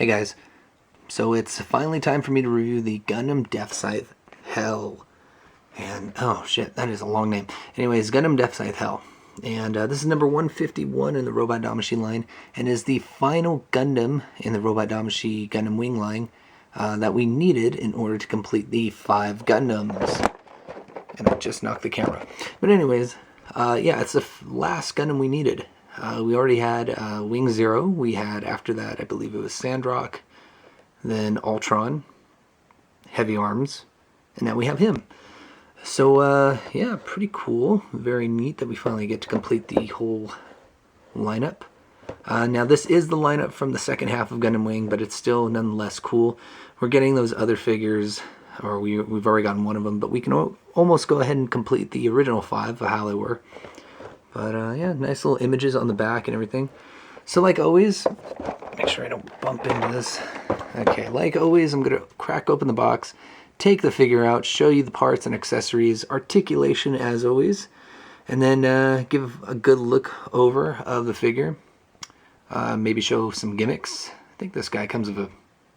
guys, so it's finally time for me to review the Gundam Deathscythe Hell. And, oh shit, that is a long name. Anyways, Gundam Deathscythe Hell. And this is number 151 in the Robot Damashii line, and is the final Gundam in the Robot Damashii Gundam Wing line that we needed in order to complete the 5 Gundams. And I just knocked the camera. But anyways, yeah, it's the last Gundam we needed. We already had Wing Zero. We had, after that, I believe it was Sandrock, then Ultron, Heavy Arms, and now we have him. So, yeah, pretty cool. Very neat that we finally get to complete the whole lineup. Now, this is the lineup from the second half of Gundam Wing, but it's still nonetheless cool. We're getting those other figures, or we've already gotten one of them, but we can almost go ahead and complete the original 5 of how they were. But, yeah, nice little images on the back and everything. So, like always, make sure I don't bump into this. Okay, like always, I'm going to crack open the box, take the figure out, show you the parts and accessories, articulation as always, and then give a good look over of the figure. Maybe show some gimmicks. I think this guy comes with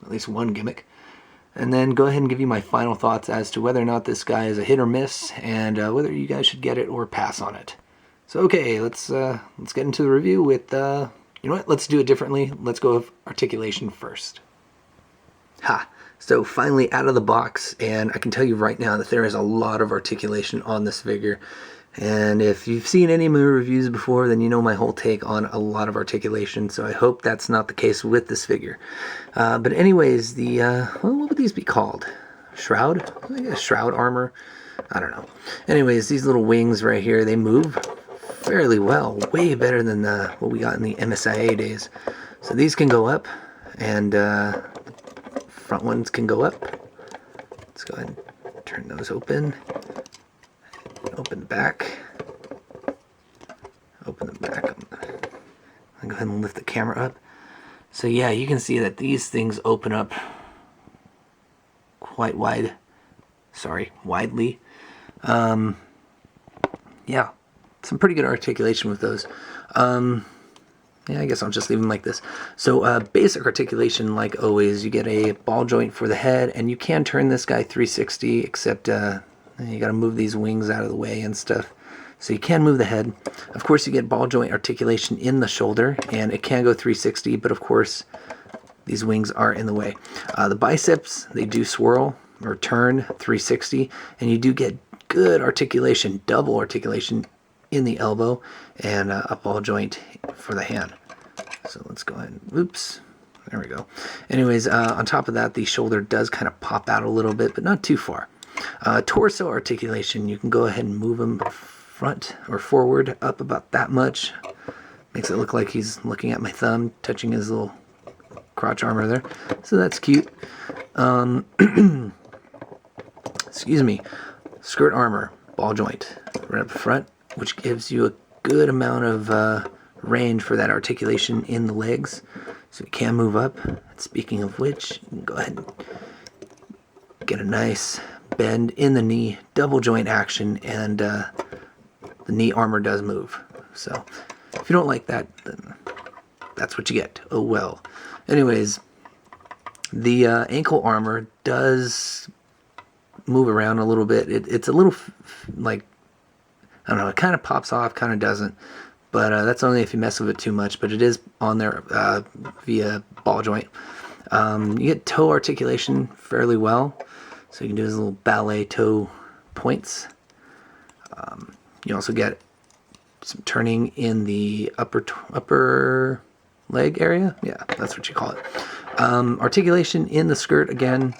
at least one gimmick. And then go ahead and give you my final thoughts as to whether or not this guy is a hit or miss, and whether you guys should get it or pass on it. So okay, let's get into the review with, you know what, let's do it differently. Let's go with articulation first. Ha! So finally out of the box, and I can tell you right now that there is a lot of articulation on this figure. And if you've seen any of my reviews before, then you know my whole take on a lot of articulation, so I hope that's not the case with this figure. But anyways, the, well, what would these be called? Shroud? I guess shroud armor? I don't know. Anyways, these little wings right here, they move fairly well, way better than what we got in the MSIA days. So these can go up, and front ones can go up. Let's go ahead and turn those open. Open the back. Open the back. I'll go ahead and lift the camera up. So yeah, you can see that these things open up quite wide. Sorry, widely. Yeah, some pretty good articulation with those. Yeah, I guess I'll just leave them like this. So basic articulation, like always, you get a ball joint for the head, and you can turn this guy 360, except you got to move these wings out of the way and stuff. So you can move the head. Of course, you get ball joint articulation in the shoulder, and it can go 360, but of course, these wings are in the way. The biceps, they do swirl or turn 360, and you do get good articulation, double articulation in the elbow, and a ball joint for the hand. So let's go ahead and, oops, there we go. Anyways, on top of that, the shoulder does kind of pop out a little bit, but not too far. Torso articulation, you can go ahead and move him front or forward up about that much. Makes it look like he's looking at my thumb, touching his little crotch armor there. So that's cute. Excuse me. Skirt armor, ball joint right up front, which gives you a good amount of range for that articulation in the legs. So it can move up. And speaking of which, you can go ahead and get a nice bend in the knee, double joint action, and the knee armor does move. So if you don't like that, then that's what you get. Oh well. Anyways, the ankle armor does move around a little bit. It's a little like, I don't know, it kind of pops off, kind of doesn't, but that's only if you mess with it too much. But it is on there via ball joint. You get toe articulation fairly well, so you can do his little ballet toe points. You also get some turning in the upper leg area. Yeah, that's what you call it. Articulation in the skirt again.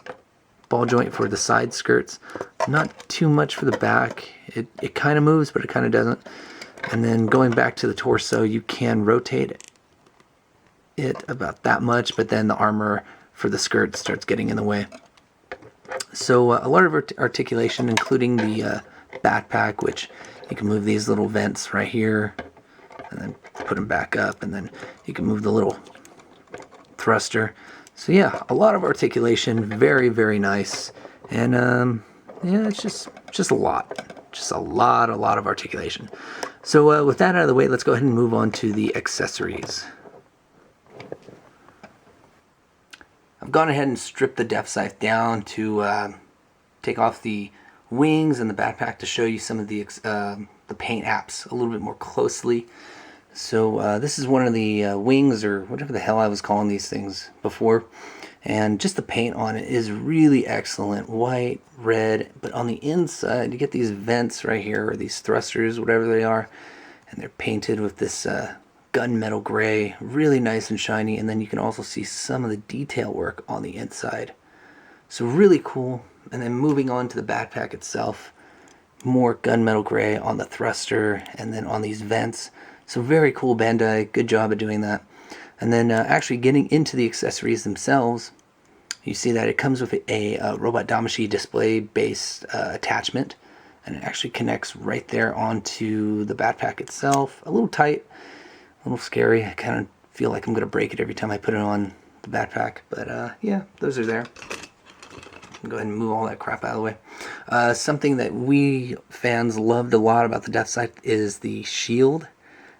Ball joint for the side skirts. Not too much for the back. It kind of moves, but it kind of doesn't. And then going back to the torso, you can rotate it about that much, but then the armor for the skirt starts getting in the way. So a lot of articulation, including the backpack, which you can move these little vents right here, and then put them back up, and then you can move the little thruster. So yeah, a lot of articulation, very, very nice. And yeah, it's just a lot. Just a lot of articulation. So with that out of the way, let's go ahead and move on to the accessories. I've gone ahead and stripped the Deathscythe down to take off the wings and the backpack to show you some of the paint apps a little bit more closely. So this is one of the wings, or whatever the hell I was calling these things before, and just the paint on it is really excellent. White, red, but on the inside you get these vents right here, or these thrusters, whatever they are, and they're painted with this gunmetal gray, really nice and shiny. And then you can also see some of the detail work on the inside, so really cool. And then moving on to the backpack itself, more gunmetal gray on the thruster and then on these vents. So very cool, Bandai, good job of doing that. And then actually getting into the accessories themselves, you see that it comes with a robot Damashii display based attachment, and it actually connects right there onto the backpack itself. A little tight, a little scary. I kind of feel like I'm going to break it every time I put it on the backpack, but yeah, those are there. Go ahead and move all that crap out of the way. Something that we fans loved a lot about the Deathscythe is the shield.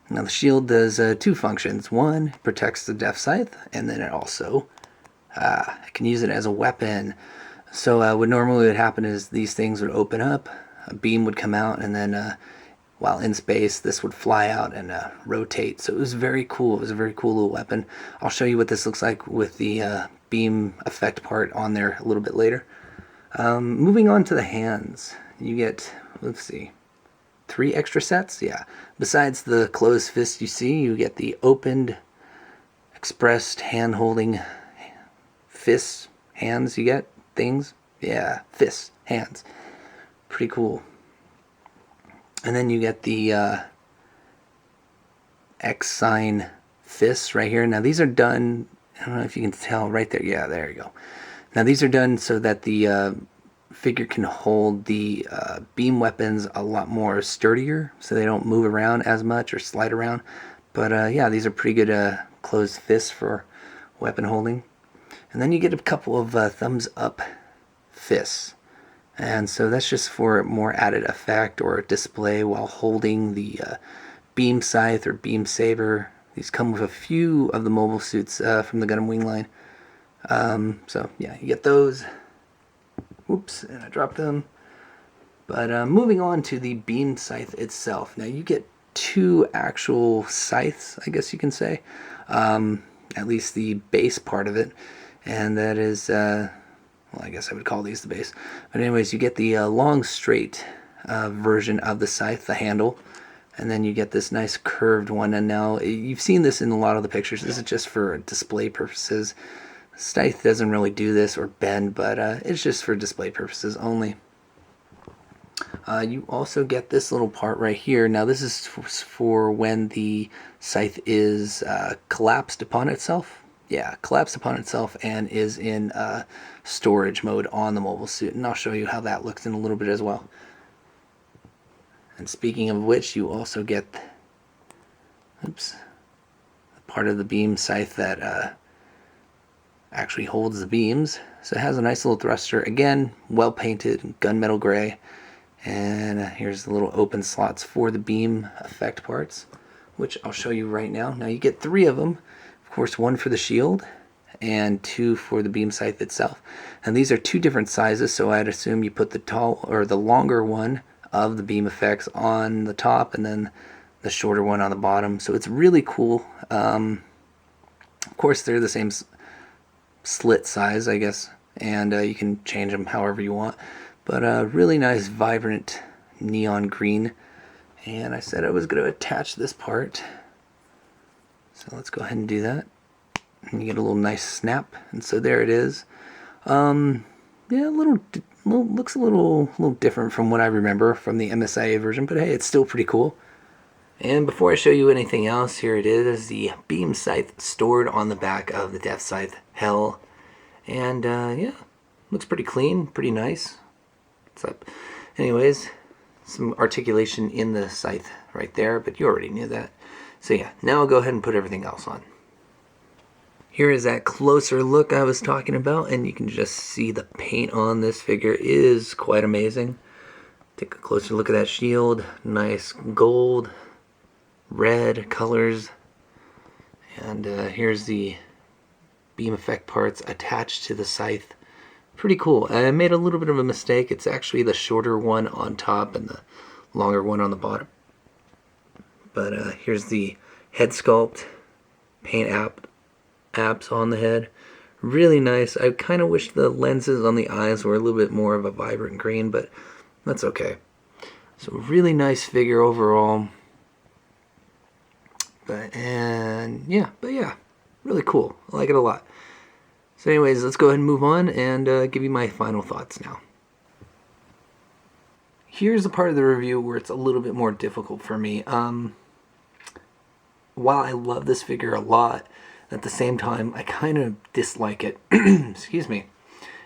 Now the shield does two functions. One, it protects the Deathscythe, and then it also can use it as a weapon. So what normally would happen is these things would open up, a beam would come out, and then while in space this would fly out and rotate. So it was very cool. It was a very cool little weapon. I'll show you what this looks like with the beam effect part on there a little bit later. Moving on to the hands, you get, let's see, 3 extra sets. Yeah, besides the closed fist you see, you get the opened, expressed hand holding fists, hands. You get things, yeah, fists, hands, pretty cool. And then you get the X sign fists right here. Now these are done, I don't know if you can tell right there. Yeah, there you go. Now these are done so that the figure can hold the beam weapons a lot more sturdier, so they don't move around as much or slide around. But yeah, these are pretty good closed fists for weapon holding. And then you get a couple of thumbs up fists. And so that's just for more added effect or display while holding the beam scythe or beam saber. These come with a few of the mobile suits from the Gundam Wing line. So yeah, you get those. Oops, and I dropped them. But moving on to the beam scythe itself. Now you get 2 actual scythes, I guess you can say. At least the base part of it. And that is, well, I guess I would call these the base. But anyways, you get the long straight version of the scythe, the handle. And then you get this nice curved one. And now you've seen this in a lot of the pictures. This is just for display purposes. Scythe doesn't really do this or bend, but it's just for display purposes only. You also get this little part right here. Now this is for when the scythe is collapsed upon itself. Yeah, collapsed upon itself and is in storage mode on the mobile suit. And I'll show you how that looks in a little bit as well. And speaking of which, you also get, oops, part of the beam scythe that actually holds the beams. So it has a nice little thruster, again well painted, gunmetal gray, and here's the little open slots for the beam effect parts, which I'll show you right now. Now you get 3 of them, of course, 1 for the shield and 2 for the beam scythe itself. And these are 2 different sizes, so I'd assume you put the tall or the longer one of the beam effects on the top and then the shorter one on the bottom. So it's really cool. Of course they're the same slit size, I guess, and you can change them however you want, but really nice vibrant neon green. And I said I was going to attach this part, so let's go ahead and do that, and you get a little nice snap. And so there it is. Yeah, looks a little different from what I remember from the MSIA version, but hey, it's still pretty cool. And before I show you anything else, here it is, the beam scythe stored on the back of the Deathscythe Hell. And yeah, looks pretty clean, pretty nice. What's up? Anyways, some articulation in the scythe right there, but you already knew that. So yeah, now I'll go ahead and put everything else on. Here is that closer look I was talking about, and you can just see the paint on this figure is quite amazing. Take a closer look at that shield, nice gold, red colors, and here's the beam effect parts attached to the scythe. Pretty cool. I made a little bit of a mistake. It's actually the shorter one on top and the longer one on the bottom. But here's the head sculpt, paint apps on the head. Really nice. I kind of wish the lenses on the eyes were a little bit more of a vibrant green, but that's okay. So really nice figure overall. But yeah, really cool. I like it a lot. So anyways, let's go ahead and move on and give you my final thoughts now. Here's the part of the review where it's a little bit more difficult for me. While I love this figure a lot, at the same time, I kind of dislike it. Excuse me.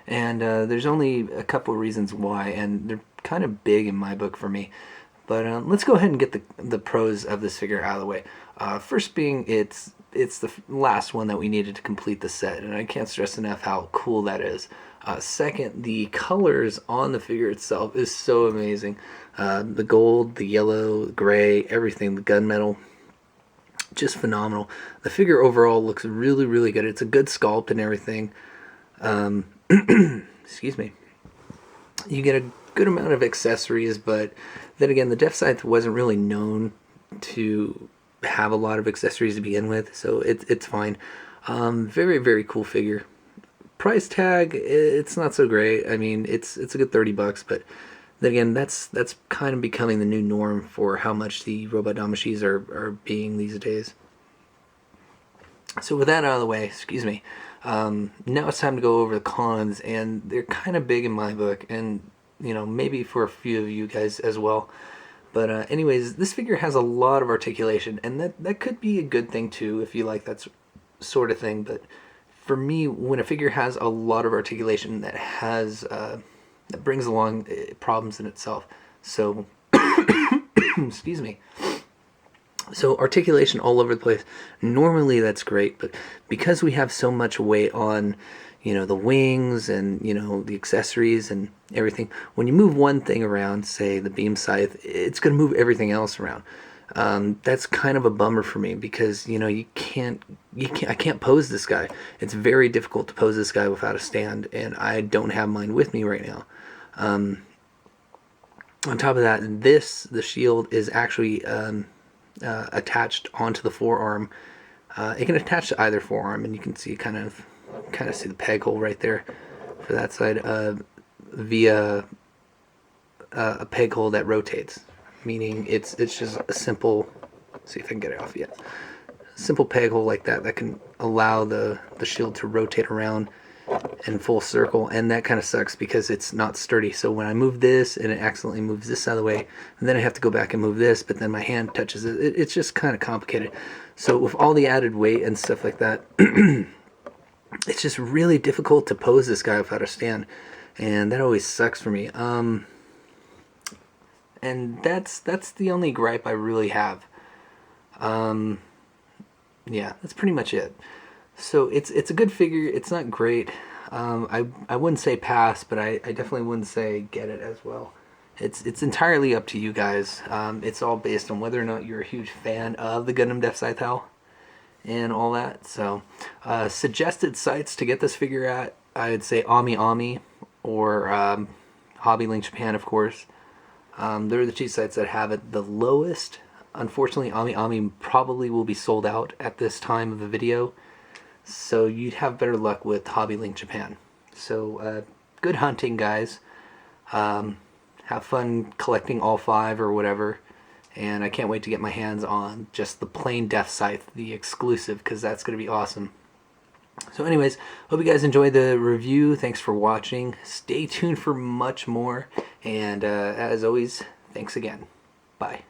And there's only a couple of reasons why, and they're kind of big in my book for me. But let's go ahead and get the pros of this figure out of the way. First being, it's the last one that we needed to complete the set, and I can't stress enough how cool that is. Second, the colors on the figure itself is so amazing. The gold, the yellow, the gray, everything, the gunmetal. Just phenomenal. The figure overall looks really, really good. It's a good sculpt and everything. Excuse me. You get a good amount of accessories, but then again, the Deathscythe wasn't really known to have a lot of accessories to begin with, so it's fine. Very, very cool figure. Price tag, it's not so great. I mean, it's a good $30, but then again, that's kind of becoming the new norm for how much the robot Damashis are being these days. So with that out of the way, excuse me, now it's time to go over the cons, and they're kind of big in my book, and you know, maybe for a few of you guys as well. But anyways, this figure has a lot of articulation, and that could be a good thing too if you like that sort of thing. But for me, when a figure has a lot of articulation, that has that brings along problems in itself. So, excuse me. So articulation all over the place. Normally that's great, but because we have so much weight on, you know, the wings and, you know, the accessories and everything, when you move one thing around, say the beam scythe, it's going to move everything else around. That's kind of a bummer for me because, you know, I can't pose this guy. It's very difficult to pose this guy without a stand, and I don't have mine with me right now. On top of that, the shield is actually attached onto the forearm. It can attach to either forearm, and you can see kind of see the peg hole right there for that side via a peg hole that rotates, meaning it's just a simple, let's see if I can get it off yet, simple peg hole like that can allow the shield to rotate around in full circle, and that kind of sucks because it's not sturdy. So when I move this and it accidentally moves this out of the way, and then I have to go back and move this, but then my hand touches it, it's just kind of complicated. So with all the added weight and stuff like that, it's just really difficult to pose this guy without a stand, and that always sucks for me. And that's the only gripe I really have. Yeah, that's pretty much it. So it's a good figure. It's not great. I wouldn't say pass, but I definitely wouldn't say get it as well. It's entirely up to you guys. It's all based on whether or not you're a huge fan of the Gundam Deathscythe Hell and all that. So suggested sites to get this figure at, I'd say Ami or Hobby Link Japan, of course. They're the two sites that have it the lowest. Unfortunately, Ami probably will be sold out at this time of the video, so you'd have better luck with Hobby Link Japan. So good hunting, guys. Have fun collecting all 5 or whatever, and I can't wait to get my hands on just the plain Deathscythe, the exclusive, because that's going to be awesome. So anyways, hope you guys enjoyed the review. Thanks for watching. Stay tuned for much more, and as always, thanks again. Bye.